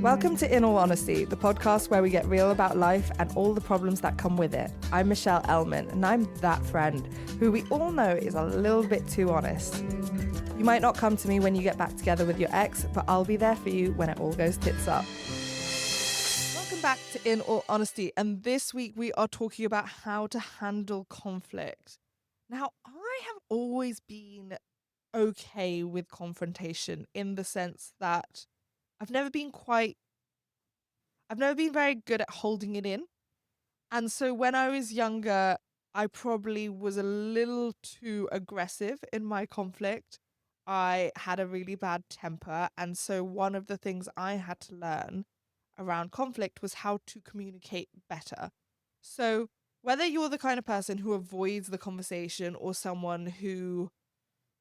Welcome to In All Honesty, the podcast where we get real about life and all the problems that come with it. I'm Michelle Elman, and I'm that friend who we all know is a little bit too honest. You might not come to me when you get back together with your ex, but I'll be there for you when it all goes tits up. Welcome back to In All Honesty, and this week we are talking about how to handle conflict. Now, I have always been okay with confrontation in the sense that I've never been very good at holding it in. And so when I was younger, I probably was a little too aggressive in my conflict. I had a really bad temper. And so one of the things I had to learn around conflict was how to communicate better. So whether you're the kind of person who avoids the conversation or someone who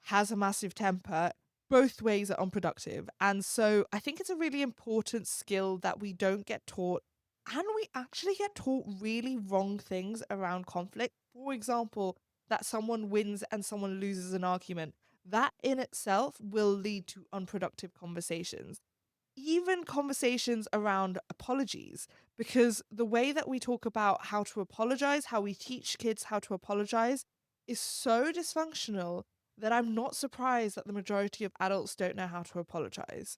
has a massive temper, both ways are unproductive. And so I think it's a really important skill that we don't get taught. And we actually get taught really wrong things around conflict. For example, that someone wins and someone loses an argument. That in itself will lead to unproductive conversations. Even conversations around apologies, because the way that we talk about how to apologize, how we teach kids how to apologize, is so dysfunctional that I'm not surprised that the majority of adults don't know how to apologize.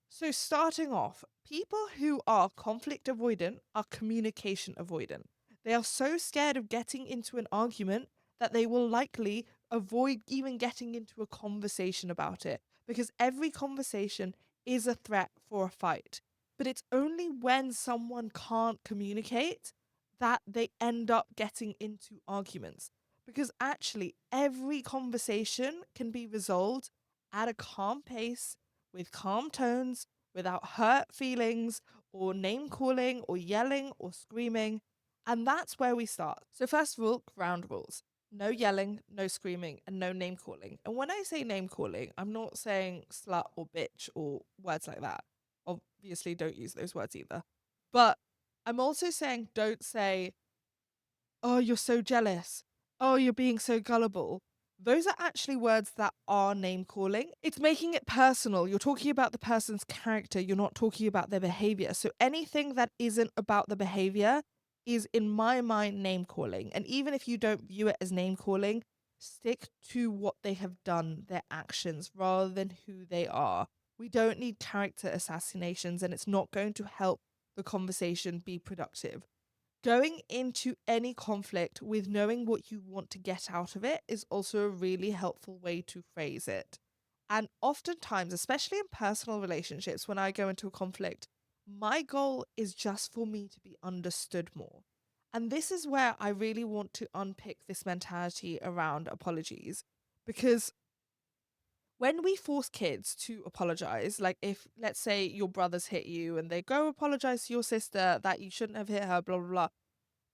So, starting off, people who are conflict avoidant are communication avoidant. They are so scared of getting into an argument that they will likely avoid even getting into a conversation about it, because every conversation is a threat for a fight. But it's only when someone can't communicate that they end up getting into arguments. Because actually, every conversation can be resolved at a calm pace, with calm tones, without hurt feelings or name calling or yelling or screaming. And that's where we start. So, first of all, ground rules: no yelling, no screaming, and no name calling. And when I say name calling, I'm not saying slut or bitch or words like that. Obviously, don't use those words either. But I'm also saying don't say, oh, you're so jealous. Oh, you're being so gullible. Those are actually words that are name calling. It's making it personal. You're talking about the person's character. You're not talking about their behavior. So anything that isn't about the behavior is, in my mind, name calling. And even if you don't view it as name calling, stick to what they have done, their actions, rather than who they are. We don't need character assassinations, and it's not going to help the conversation be productive. Going into any conflict with knowing what you want to get out of it is also a really helpful way to phrase it. And oftentimes, especially in personal relationships, when I go into a conflict, my goal is just for me to be understood more. And this is where I really want to unpick this mentality around apologies. Because when we force kids to apologize, like if, let's say, your brothers hit you and they go apologize to your sister that you shouldn't have hit her, blah, blah, blah,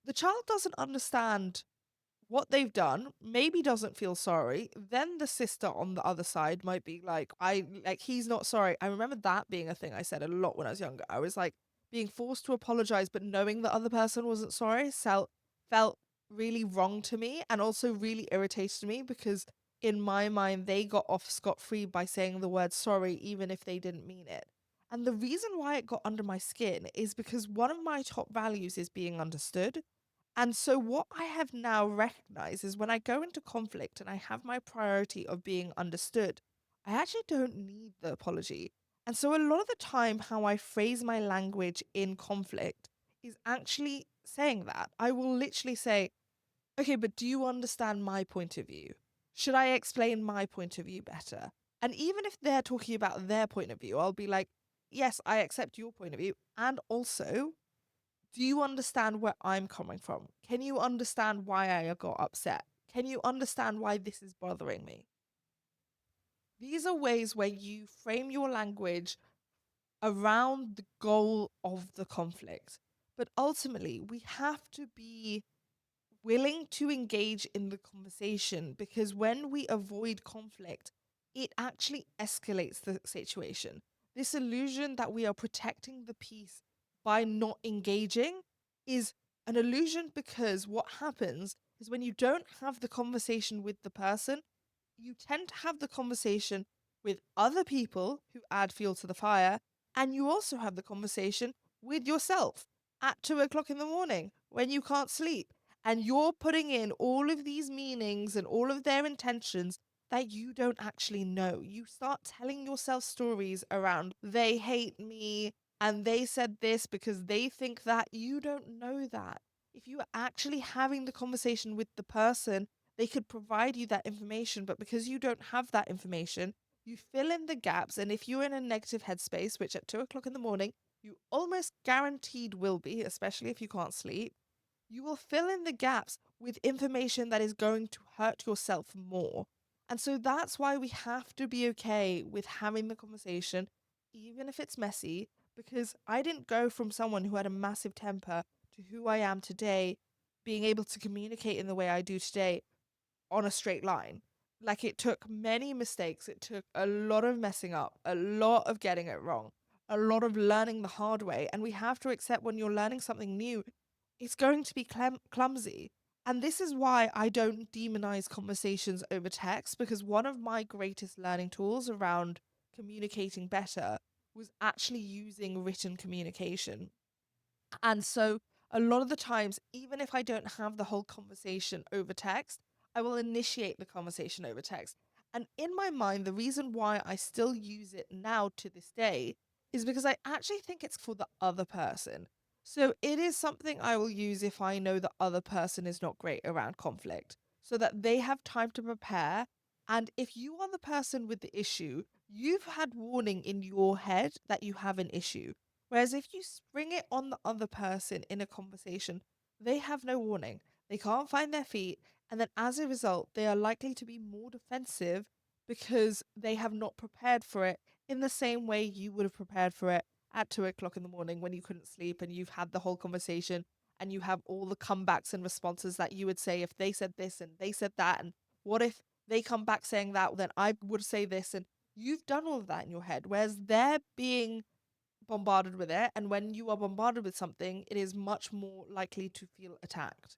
the child doesn't understand what they've done, maybe doesn't feel sorry. Then the sister on the other side might be like, he's not sorry. I remember that being a thing I said a lot when I was younger. I was like being forced to apologize, but knowing the other person wasn't sorry felt really wrong to me, and also really irritated me, because in my mind they got off scot-free by saying the word sorry even if they didn't mean it. And the reason why it got under my skin is because one of my top values is being understood. And so, what I have now recognized is when I go into conflict and I have my priority of being understood, I actually don't need the apology. And so, a lot of the time, how I phrase my language in conflict is actually saying that. I will literally say, okay, but do you understand my point of view? Should I explain my point of view better? And even if they're talking about their point of view, I'll be like, yes, I accept your point of view. And also, do you understand where I'm coming from? Can you understand why I got upset? Can you understand why this is bothering me? These are ways where you frame your language around the goal of the conflict. But ultimately, we have to be willing to engage in the conversation, because when we avoid conflict, it actually escalates the situation. This illusion that we are protecting the peace by not engaging is an illusion, because what happens is when you don't have the conversation with the person, you tend to have the conversation with other people who add fuel to the fire, And you also have the conversation with yourself at 2 o'clock in the morning when you can't sleep. And you're putting in all of these meanings and all of their intentions that you don't actually know. You start telling yourself stories around, they hate me and they said this because they think that. You don't know that. If you are actually having the conversation with the person, they could provide you that information, but because you don't have that information, you fill in the gaps. And if you're in a negative headspace, which at 2 o'clock in the morning, you almost guaranteed will be, especially if you can't sleep, you will fill in the gaps with information that is going to hurt yourself more. And so that's why we have to be okay with having the conversation, even if it's messy, because I didn't go from someone who had a massive temper to who I am today, being able to communicate in the way I do today on a straight line. Like it took many mistakes, it took a lot of messing up, a lot of getting it wrong, a lot of learning the hard way. And we have to accept when you're learning something new, it's going to be clumsy. And this is why I don't demonize conversations over text, because one of my greatest learning tools around communicating better was actually using written communication. And so a lot of the times, even if I don't have the whole conversation over text, I will initiate the conversation over text. And in my mind, the reason why I still use it now to this day is because I actually think it's for the other person. So it is something I will use if I know the other person is not great around conflict, so that they have time to prepare. And if you are the person with the issue, you've had warning in your head that you have an issue. Whereas if you spring it on the other person in a conversation, they have no warning. They can't find their feet. And then as a result, they are likely to be more defensive because they have not prepared for it in the same way you would have prepared for it at 2 o'clock in the morning when you couldn't sleep and you've had the whole conversation and you have all the comebacks and responses that you would say if they said this and they said that. And what if they come back saying that? Then I would say this. And you've done all of that in your head. Whereas they're being bombarded with it. And when you are bombarded with something, it is much more likely to feel attacked.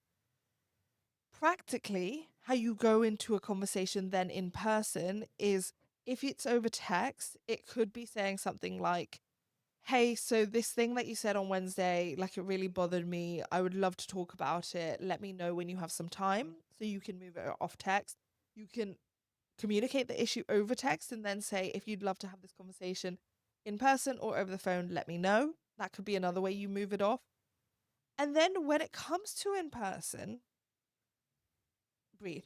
Practically, how you go into a conversation then in person is, if it's over text, it could be saying something like, hey, so this thing that you said on Wednesday, like it really bothered me. I would love to talk about it. Let me know when you have some time so you can move it off text. You can communicate the issue over text and then say, if you'd love to have this conversation in person or over the phone, let me know. That could be another way you move it off. And then when it comes to in person, breathe.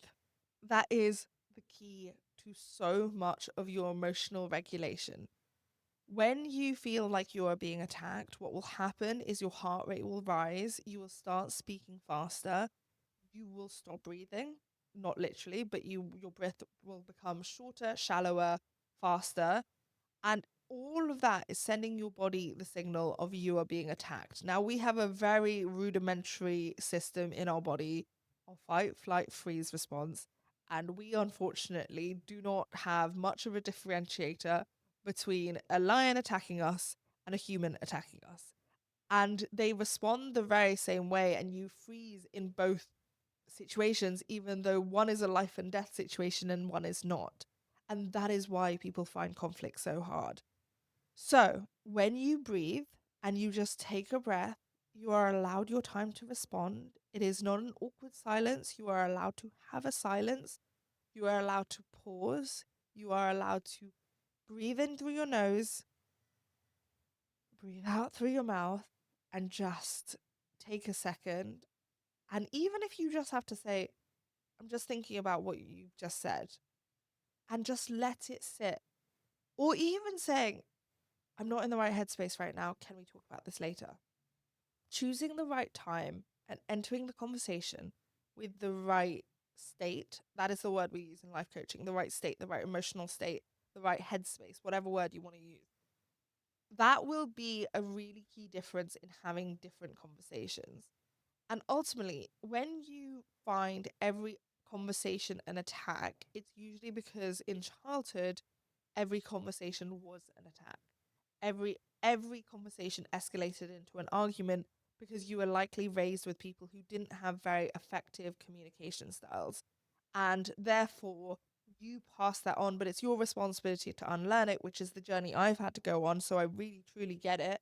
That is the key to so much of your emotional regulation. When you feel like you are being attacked, what will happen is your heart rate will rise, you will start speaking faster, you will stop breathing, not literally, but your breath will become shorter, shallower, faster, and all of that is sending your body the signal of you are being attacked. Now we have a very rudimentary system in our body of fight, flight, freeze response, and we unfortunately do not have much of a differentiator between a lion attacking us and a human attacking us. And they respond the very same way, and you freeze in both situations, even though one is a life and death situation and one is not. And that is why people find conflict so hard. So, when you breathe and you just take a breath, you are allowed your time to respond. It is not an awkward silence. You are allowed to have a silence. You are allowed to pause. You are allowed to breathe in through your nose, breathe out through your mouth, and just take a second. And even if you just have to say, I'm just thinking about what you've just said, and just let it sit. Or even saying, I'm not in the right headspace right now. Can we talk about this later? Choosing the right time and entering the conversation with the right state. That is the word we use in life coaching: the right state, the right emotional state, the right headspace, whatever word you want to use. That will be a really key difference in having different conversations. And ultimately, when you find every conversation an attack, it's usually because in childhood, every conversation was an attack. Every conversation escalated into an argument because you were likely raised with people who didn't have very effective communication styles. And therefore, you pass that on, but it's your responsibility to unlearn it, which is the journey I've had to go on. So I really, truly get it.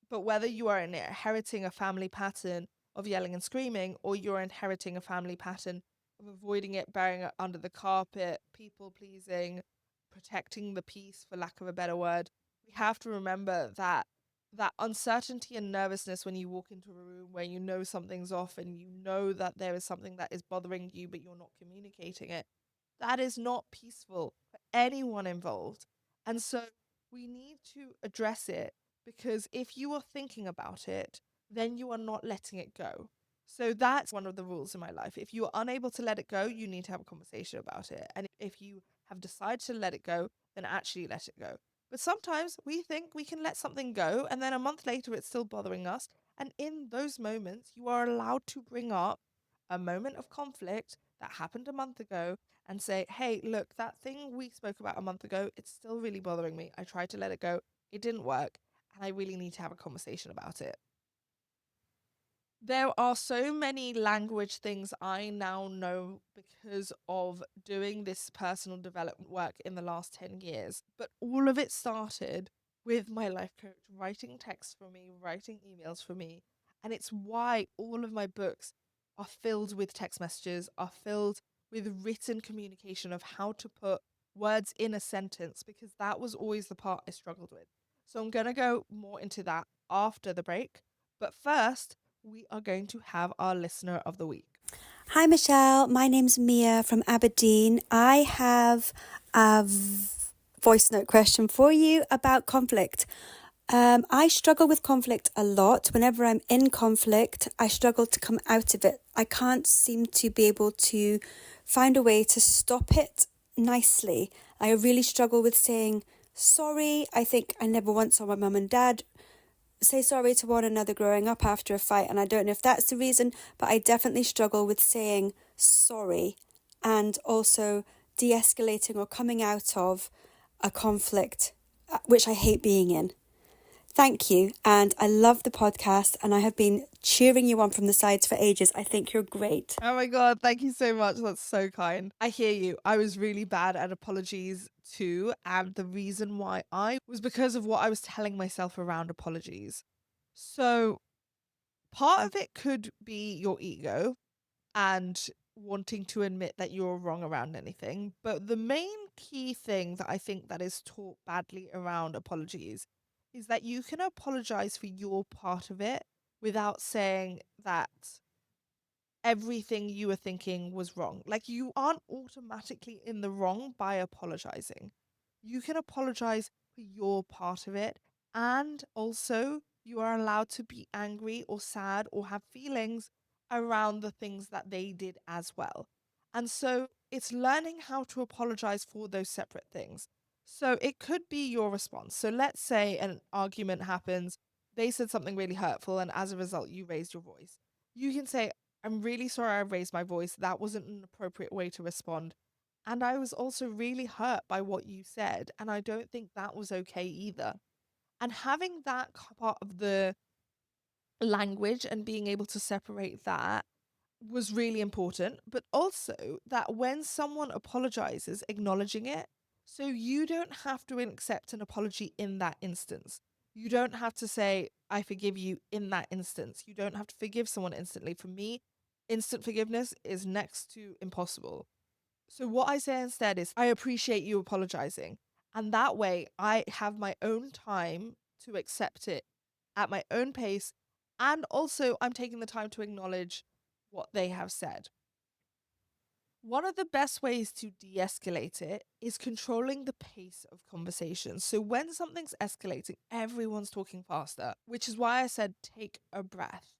But whether you are inheriting a family pattern of yelling and screaming, or you're inheriting a family pattern of avoiding it, burying it under the carpet, people pleasing, protecting the peace, for lack of a better word, we have to remember that that uncertainty and nervousness when you walk into a room where you know something's off and you know that there is something that is bothering you, but you're not communicating it, that is not peaceful for anyone involved. And so we need to address it, because if you are thinking about it, then you are not letting it go. So that's one of the rules in my life. If you are unable to let it go, you need to have a conversation about it. And if you have decided to let it go, then actually let it go. But sometimes we think we can let something go, and then a month later it's still bothering us. And in those moments, you are allowed to bring up a moment of conflict that happened a month ago and say, hey, look, that thing we spoke about a month ago, it's still really bothering me. I tried to let it go, it didn't work, and I really need to have a conversation about it. There are so many language things I now know because of doing this personal development work in the last 10 years. But all of it started with my life coach writing texts for me, writing emails for me. And it's why all of my books are filled with text messages, are filled with written communication of how to put words in a sentence, because that was always the part I struggled with. So I'm going to go more into that after the break. But first, we are going to have our listener of the week. Hi, Michelle. My name's Mia from Aberdeen. I have a voice note question for you about conflict. I struggle with conflict a lot. Whenever I'm in conflict, I struggle to come out of it. I can't seem to be able to find a way to stop it nicely. I really struggle with saying sorry. I think I never once saw my mum and dad say sorry to one another growing up after a fight, and I don't know if that's the reason, but I definitely struggle with saying sorry and also de-escalating or coming out of a conflict, which I hate being in. Thank you, and I love the podcast, and I have been cheering you on from the sides for ages. I think you're great. Oh my God, thank you so much. That's so kind. I hear you. I was really bad at apologies too. And the reason why I was because of what I was telling myself around apologies. So part of it could be your ego and wanting to admit that you're wrong around anything. But the main key thing that I think that is taught badly around apologies is that you can apologize for your part of it without saying that everything you were thinking was wrong. Like, you aren't automatically in the wrong by apologizing. You can apologize for your part of it. And also, you are allowed to be angry or sad or have feelings around the things that they did as well. And so it's learning how to apologize for those separate things. So it could be your response. So let's say an argument happens, they said something really hurtful, and as a result, you raised your voice. You can say, I'm really sorry I raised my voice. That wasn't an appropriate way to respond. And I was also really hurt by what you said. And I don't think that was okay either. And having that part of the language and being able to separate that was really important. But also that when someone apologizes, acknowledging it. So you don't have to accept an apology in that instance. You don't have to say, I forgive you in that instance. You don't have to forgive someone instantly. For me, instant forgiveness is next to impossible. So what I say instead is, I appreciate you apologizing. And that way I have my own time to accept it at my own pace. And also I'm taking the time to acknowledge what they have said. One of the best ways to de escalate it is controlling the pace of conversations. So, when something's escalating, everyone's talking faster, which is why I said take a breath,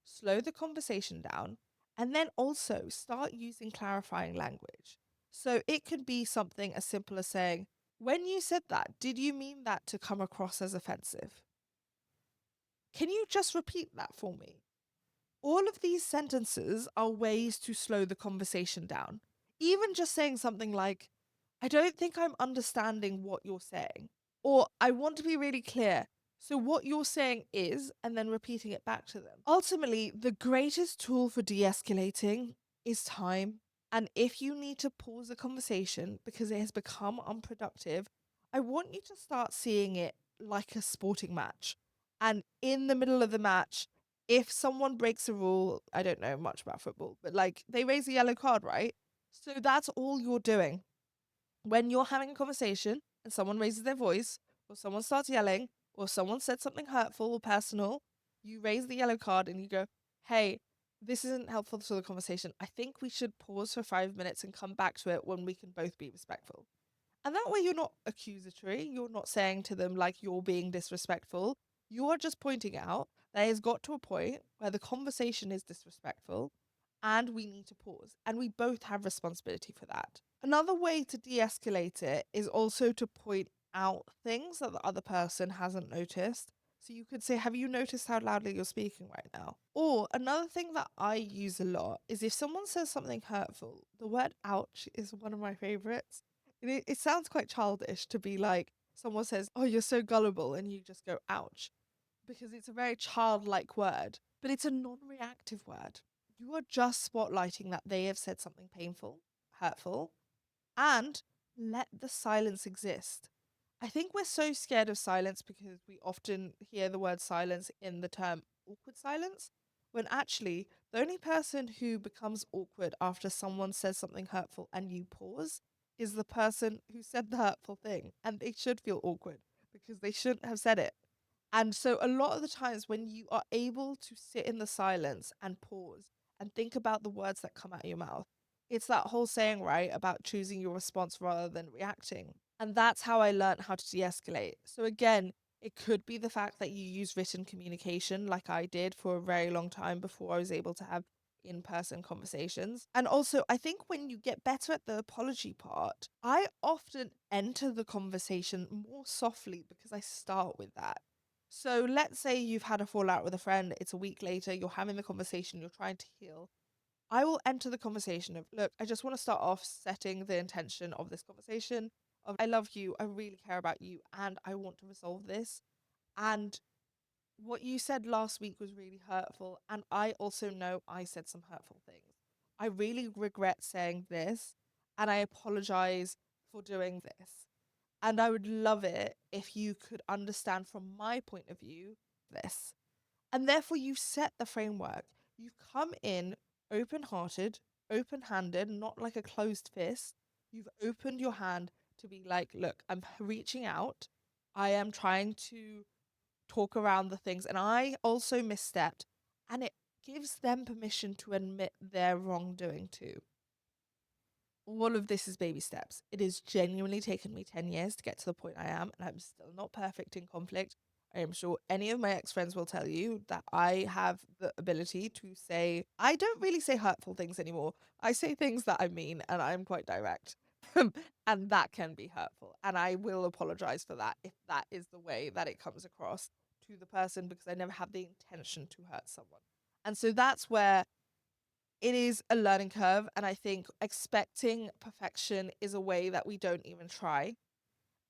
slow the conversation down, and then also start using clarifying language. So, it could be something as simple as saying, when you said that, did you mean that to come across as offensive? Can you just repeat that for me? All of these sentences are ways to slow the conversation down. Even just saying something like, I don't think I'm understanding what you're saying. Or I want to be really clear. So, what you're saying is, and then repeating it back to them. Ultimately, the greatest tool for de escalating is time And if you need to pause a conversation because it has become unproductive, I want you to start seeing it like a sporting match. And in the middle of the match, if someone breaks a rule, I don't know much about football, but like they raise a yellow card, right? So that's all you're doing. When you're having a conversation and someone raises their voice, or someone starts yelling, or someone said something hurtful or personal, you raise the yellow card and you go, hey, this isn't helpful to the conversation. I think we should pause for 5 minutes and come back to it when we can both be respectful. And that way, you're not accusatory. You're not saying to them like you're being disrespectful. You are just pointing out that it's got to a point where the conversation is disrespectful and we need to pause. And we both have responsibility for that. Another way to de escalate it is also to point out things that the other person hasn't noticed. So you could say, have you noticed how loudly you're speaking right now? Or another thing that I use a lot is if someone says something hurtful, the word ouch is one of my favorites. It sounds quite childish to be like, someone says, oh, you're so gullible, and you just go, ouch, because it's a very childlike word, but it's a non reactive word. You are just spotlighting that they have said something painful, hurtful, and let the silence exist. I think we're so scared of silence because we often hear the word silence in the term awkward silence, when actually the only person who becomes awkward after someone says something hurtful and you pause is the person who said the hurtful thing. And they should feel awkward because they shouldn't have said it. And so, a lot of the times, when you are able to sit in the silence and pause and think about the words that come out of your mouth, it's that whole saying, right, about choosing your response rather than reacting. And that's how I learned how to de escalate. So, again, it could be the fact that you use written communication like I did for a very long time before I was able to have in person conversations. And also, I think when you get better at the apology part, I often enter the conversation more softly because I start with that. So let's say you've had a fallout with a friend, it's a week later, you're having the conversation, you're trying to heal. I will enter the conversation of, look, I just want to start off setting the intention of this conversation of I love you, I really care about you, and I want to resolve this. And what you said last week was really hurtful, and I also know I said some hurtful things. I really regret saying this, and I apologize for doing this. And I would love it if you could understand from my point of view this. And therefore, you've set the framework. You've come in open hearted, open handed, not like a closed fist. You've opened your hand to be like, look, I'm reaching out. I am trying to talk around the things. And I also misstepped. And it gives them permission to admit their wrongdoing too. All of this is baby steps. It has genuinely taken me 10 years to get to the point I am, and I'm still not perfect in conflict. I am sure any of my ex friends will tell you that I have the ability to say, I don't really say hurtful things anymore. I say things that I mean, and I'm quite direct. And that can be hurtful. And I will apologize for that if that is the way that it comes across to the person because I never have the intention to hurt someone. And so that's where it is a learning curve, and I think expecting perfection is a way that we don't even try.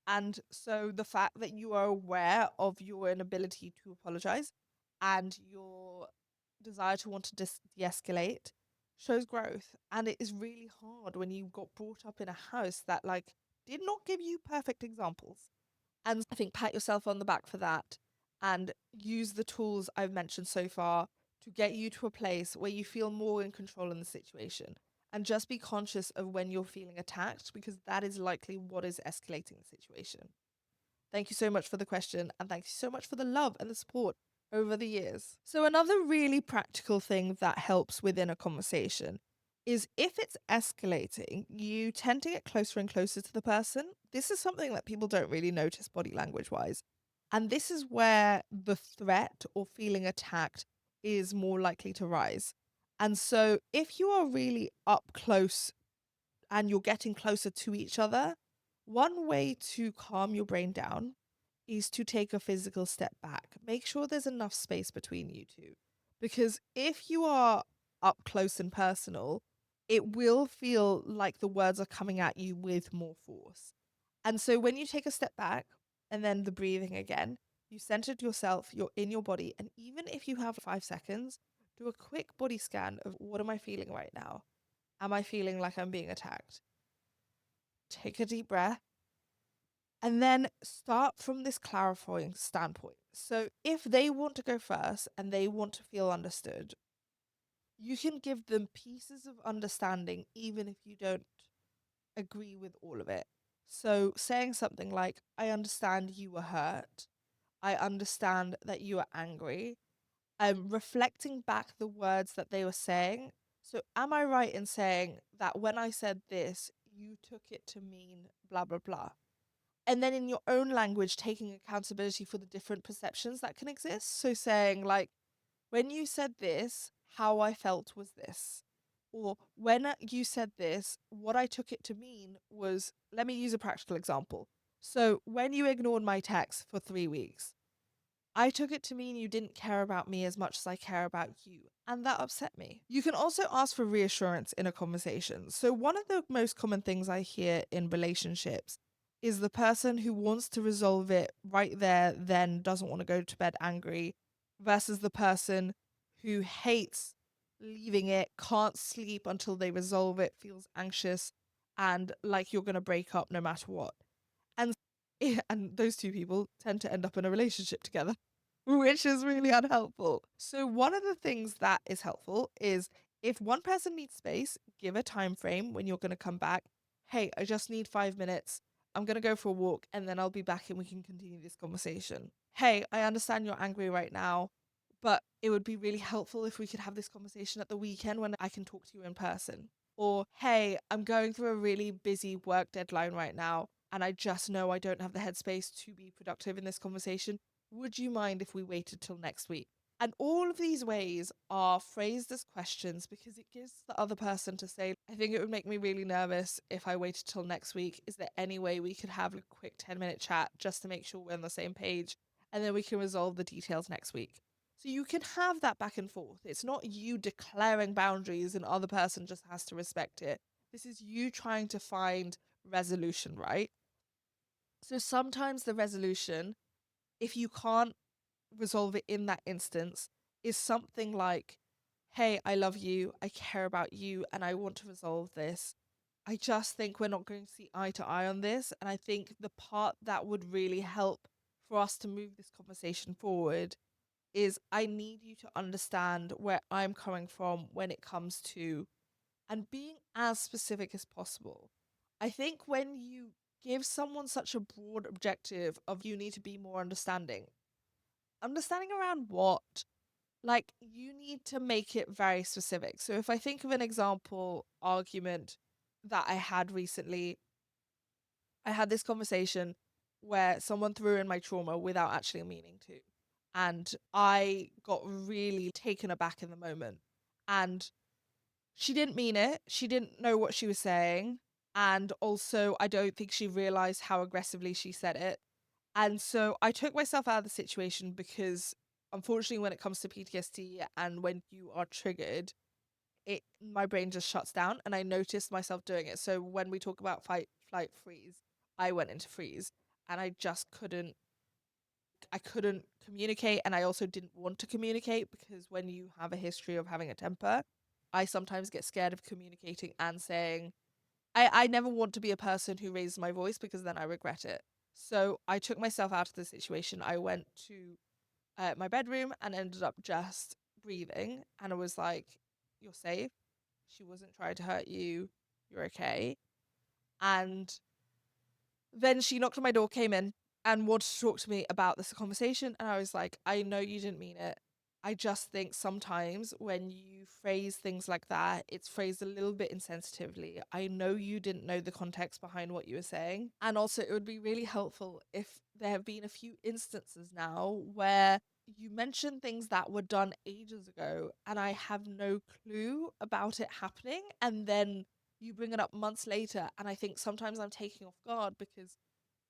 And so the fact that you are aware of your inability to apologize and your desire to want to de-escalate shows growth. And it is really hard when you got brought up in a house that like did not give you perfect examples. And I think pat yourself on the back for that and use the tools I've mentioned so far to get you to a place where you feel more in control in the situation. And just be conscious of when you're feeling attacked because that is likely what is escalating the situation. Thank you so much for the question, and thank you so much for the love and the support over the years. So, another really practical thing that helps within a conversation is if it's escalating, you tend to get closer and closer to the person. This is something that people don't really notice body language wise. And this is where the threat or feeling attacked is more likely to rise. And so, if you are really up close and you're getting closer to each other, one way to calm your brain down is to take a physical step back. Make sure there's enough space between you two. Because if you are up close and personal, it will feel like the words are coming at you with more force. And so when you take a step back and then the breathing again, you centered yourself, you're in your body. And even if you have 5 seconds, do a quick body scan of what am I feeling right now? Am I feeling like I'm being attacked? Take a deep breath and then start from this clarifying standpoint. So if they want to go first and they want to feel understood, you can give them pieces of understanding even if you don't agree with all of it. So saying something like, I understand you were hurt. I understand that you are angry. Reflecting back the words that they were saying. So am I right in saying that when I said this, you took it to mean blah blah blah? And then in your own language taking accountability for the different perceptions that can exist. So saying like, when you said this, how I felt was this. Or when you said this, what I took it to mean was, let me use a practical example. So when you ignored my text for 3 weeks, I took it to mean you didn't care about me as much as I care about you, and that upset me. You can also ask for reassurance in a conversation. So, one of the most common things I hear in relationships is the person who wants to resolve it right there, then doesn't want to go to bed angry, versus the person who hates leaving it, can't sleep until they resolve it, feels anxious, and like you're going to break up no matter what. And and those two people tend to end up in a relationship together, which is really unhelpful. So one of the things that is helpful is if one person needs space, give a time frame when you're going to come back. Hey, I just need 5 minutes. I'm going to go for a walk and then I'll be back and we can continue this conversation. Hey, I understand you're angry right now, but it would be really helpful if we could have this conversation at the weekend when I can talk to you in person. Or, hey, I'm going through a really busy work deadline right now, and I just know I don't have the headspace to be productive in this conversation. Would you mind if we waited till next week? And all of these ways are phrased as questions because it gives the other person to say, I think it would make me really nervous if I waited till next week. Is there any way we could have a quick 10-minute chat just to make sure we're on the same page? And then we can resolve the details next week. So you can have that back and forth. It's not you declaring boundaries and the other person just has to respect it. This is you trying to find resolution, right? So sometimes the resolution, if you can't resolve it in that instance, is something like, hey, I love you, I care about you, and I want to resolve this. I just think we're not going to see eye to eye on this. And I think the part that would really help for us to move this conversation forward is I need you to understand where I'm coming from when it comes to and being as specific as possible. I think when you give someone such a broad objective of you need to be more understanding, understanding around what? Like you need to make it very specific. So if I think of an example argument that I had recently, I had this conversation where someone threw in my trauma without actually meaning to. And I got really taken aback in the moment. And she didn't mean it. She didn't know what she was saying. And also, I don't think she realized how aggressively she said it. And so I took myself out of the situation because, unfortunately, when it comes to PTSD and when you are triggered, my brain just shuts down and I noticed myself doing it. So when we talk about fight, flight, freeze, I went into freeze and I couldn't communicate and I also didn't want to communicate because when you have a history of having a temper, I sometimes get scared of communicating and saying I never want to be a person who raises my voice because then I regret it. So I took myself out of the situation. I went to my bedroom and ended up just breathing and I was like, you're safe. She wasn't trying to hurt you. You're okay. And then she knocked on my door, came in, and wanted to talk to me about this conversation. And I was like, I know you didn't mean it. I just think sometimes when you phrase things like that, it's phrased a little bit insensitively. I know you didn't know the context behind what you were saying. And also, it would be really helpful if there have been a few instances now where you mentioned things that were done ages ago and I have no clue about it happening. And then you bring it up months later. And I think sometimes I'm taking off guard because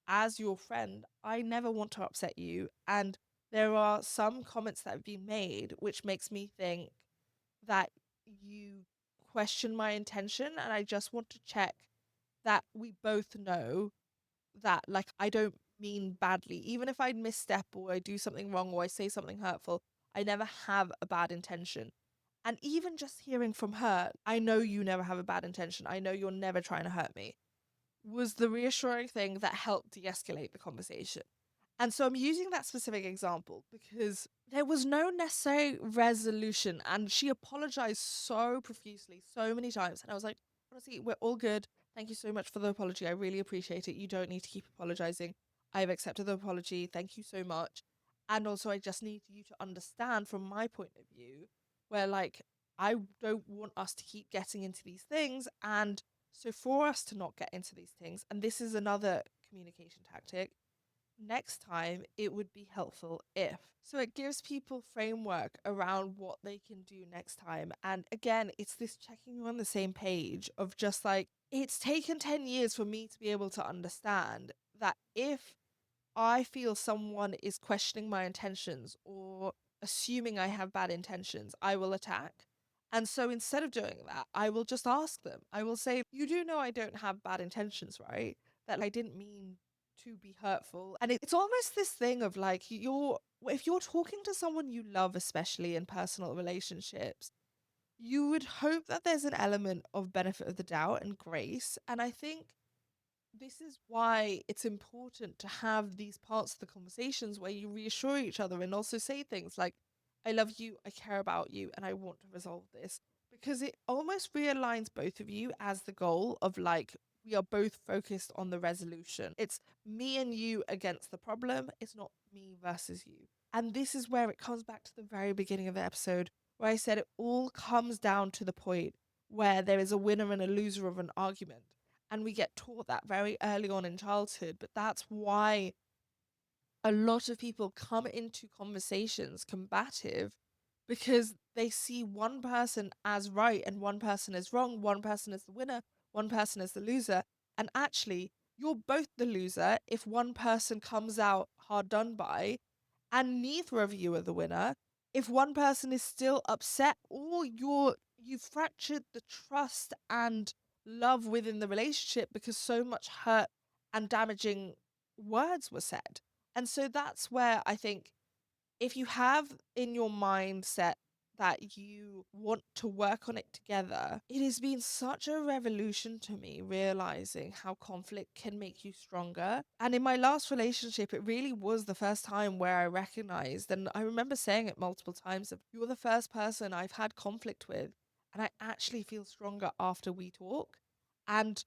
as your friend, I never want to upset you. And there are some comments that have been made which makes me think that you question my intention. And I just want to check that we both know that, like, I don't mean badly. Even if I misstep or I do something wrong or I say something hurtful, I never have a bad intention. And even just hearing from her, I know you never have a bad intention. I know you're never trying to hurt me, was the reassuring thing that helped de escalate the conversation. And so I'm using that specific example because there was no necessary resolution. And she apologized so profusely, so many times. And I was like, honestly, we're all good. Thank you so much for the apology. I really appreciate it. You don't need to keep apologizing. I've accepted the apology. Thank you so much. And also, I just need you to understand from my point of view, where like, I don't want us to keep getting into these things. And so, for us to not get into these things, and this is another communication tactic, next time it would be helpful if. So it gives people framework around what they can do next time. And again, it's this checking you on the same page of just like, it's taken 10 years for me to be able to understand that if I feel someone is questioning my intentions or assuming I have bad intentions, I will attack. And so instead of doing that, I will just ask them. I will say, you do know I don't have bad intentions, right? That I didn't mean to be hurtful. And it's almost this thing of like, if you're talking to someone you love, especially in personal relationships, you would hope that there's an element of benefit of the doubt and grace. And I think this is why it's important to have these parts of the conversations where you reassure each other and also say things like, I love you, I care about you, and I want to resolve this. Because it almost realigns both of you as the goal of like, we are both focused on the resolution. It's me and you against the problem, it's not me versus you. And this is where it comes back to the very beginning of the episode, where I said it all comes down to the point where there is a winner and a loser of an argument, and we get taught that very early on in childhood. But that's why a lot of people come into conversations combative, because they see one person as right and one person as wrong, one person is the winner, one person is the loser. And actually, you're both the loser if one person comes out hard done by, and neither of you are the winner if one person is still upset, or you've fractured the trust and love within the relationship because so much hurt and damaging words were said. And so that's where I think, if you have in your mindset that you want to work on it together, it has been such a revolution to me realizing how conflict can make you stronger. And in my last relationship, it really was the first time where I recognized, and I remember saying it multiple times, of you're the first person I've had conflict with, and I actually feel stronger after we talk. And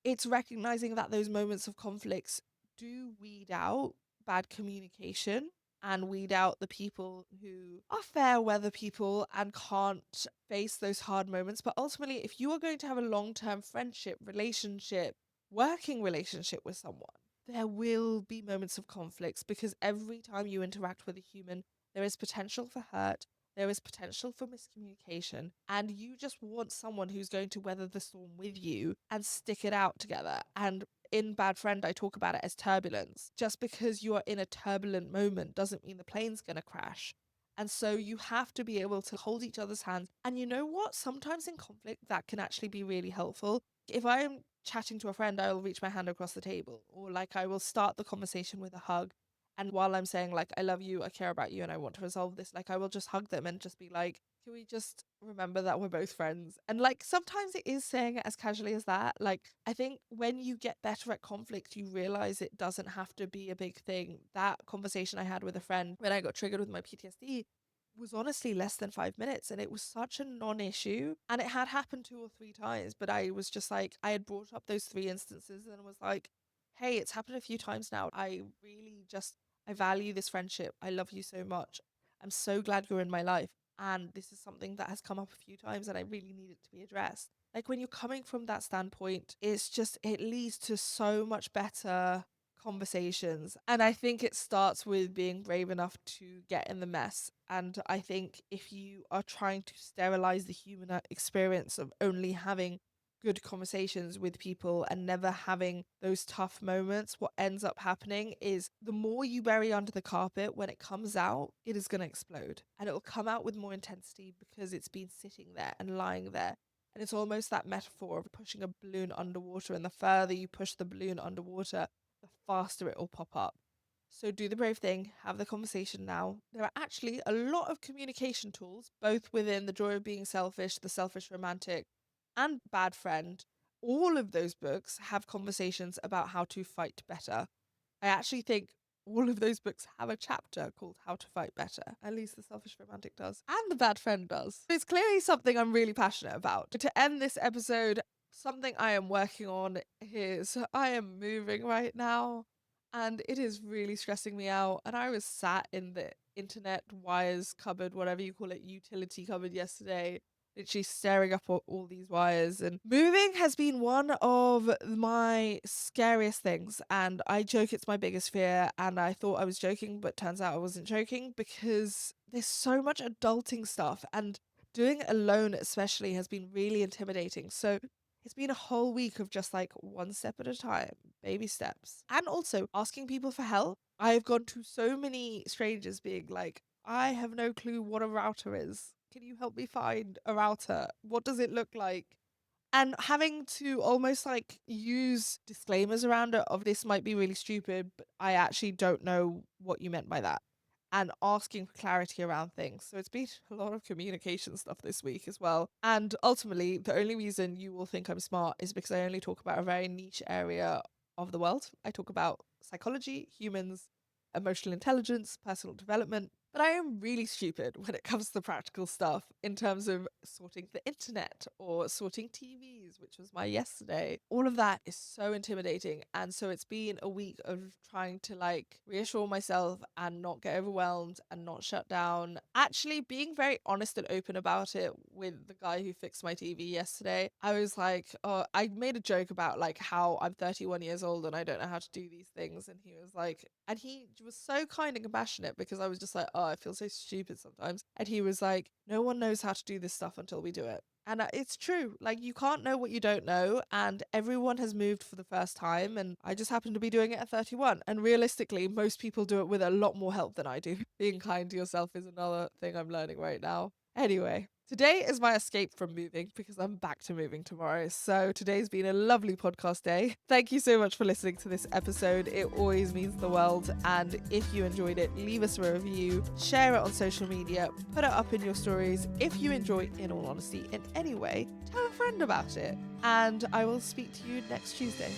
it's recognizing that those moments of conflicts do weed out bad communication and weed out the people who are fair weather people and can't face those hard moments. But ultimately, if you are going to have a long term friendship, relationship, working relationship with someone, there will be moments of conflicts, because every time you interact with a human, there is potential for hurt, there is potential for miscommunication, and you just want someone who's going to weather the storm with you and stick it out together. And in Bad Friend, I talk about it as turbulence. Just because you are in a turbulent moment doesn't mean the plane's going to crash. And so you have to be able to hold each other's hands. And you know what? Sometimes in conflict, that can actually be really helpful. If I am chatting to a friend, I will reach my hand across the table, or like I will start the conversation with a hug. And while I'm saying like, I love you, I care about you, and I want to resolve this, like I will just hug them and just be like, can we just remember that we're both friends? And like sometimes it is saying it as casually as that. Like I think when you get better at conflict, you realize it doesn't have to be a big thing. That conversation I had with a friend when I got triggered with my PTSD was honestly less than 5 minutes, and it was such a non-issue, and it had happened 2 or 3 times, but I was just like, I had brought up those 3 instances and was like, hey, it's happened a few times now. I really just, I value this friendship, I love you so much, I'm so glad you're in my life, and this is something that has come up a few times and I really need it to be addressed. Like when you're coming from that standpoint, it's just, it leads to so much better conversations. And I think it starts with being brave enough to get in the mess. And I think if you are trying to sterilize the human experience of only having good conversations with people and never having those tough moments, what ends up happening is the more you bury under the carpet, when it comes out, it is going to explode. And it will come out with more intensity because it's been sitting there and lying there. And it's almost that metaphor of pushing a balloon underwater. And the further you push the balloon underwater, the faster it will pop up. So do the brave thing, have the conversation now. There are actually a lot of communication tools, both within The Joy of Being Selfish, The Selfish Romantic, and Bad Friend. All of those books have conversations about how to fight better. I actually think all of those books have a chapter called How to Fight Better. At least The Selfish Romantic does. And The Bad Friend does. It's clearly something I'm really passionate about. To end this episode, something I am working on is I am moving right now and it is really stressing me out. And I was sat in the internet wires cupboard, whatever you call it, utility cupboard yesterday, literally staring up at all these wires. And moving has been one of my scariest things. And I joke it's my biggest fear. And I thought I was joking, but turns out I wasn't joking because there's so much adulting stuff. And doing it alone, especially, has been really intimidating. So it's been a whole week of just like one step at a time, baby steps. And also asking people for help. I've gone to so many strangers being like, I have no clue what a router is. Can you help me find a router? What does it look like? And having to almost like use disclaimers around it of this might be really stupid, but I actually don't know what you meant by that. And asking for clarity around things. So it's been a lot of communication stuff this week as well. And ultimately, the only reason you will think I'm smart is because I only talk about a very niche area of the world. I talk about psychology, humans, emotional intelligence, personal development. But I am really stupid when it comes to practical stuff in terms of sorting the internet or sorting TVs, which was my yesterday. All of that is so intimidating. And so it's been a week of trying to like reassure myself and not get overwhelmed and not shut down. Actually, being very honest and open about it with the guy who fixed my TV yesterday. I was like, oh, I made a joke about like how I'm 31 years old and I don't know how to do these things. And he was like, and he was so kind and compassionate because I was just like, oh, I feel so stupid sometimes. And he was like, no one knows how to do this stuff until we do it. And it's true. Like, you can't know what you don't know. And everyone has moved for the first time. And I just happen to be doing it at 31. And realistically, most people do it with a lot more help than I do. Being kind to yourself is another thing I'm learning right now. Anyway, today is my escape from moving because I'm back to moving tomorrow. So today's been a lovely podcast day. Thank you so much for listening to this episode. It always means the world. And if you enjoyed it, leave us a review, share it on social media, put it up in your stories. If you enjoy, in all honesty, in any way, tell a friend about it. And I will speak to you next Tuesday.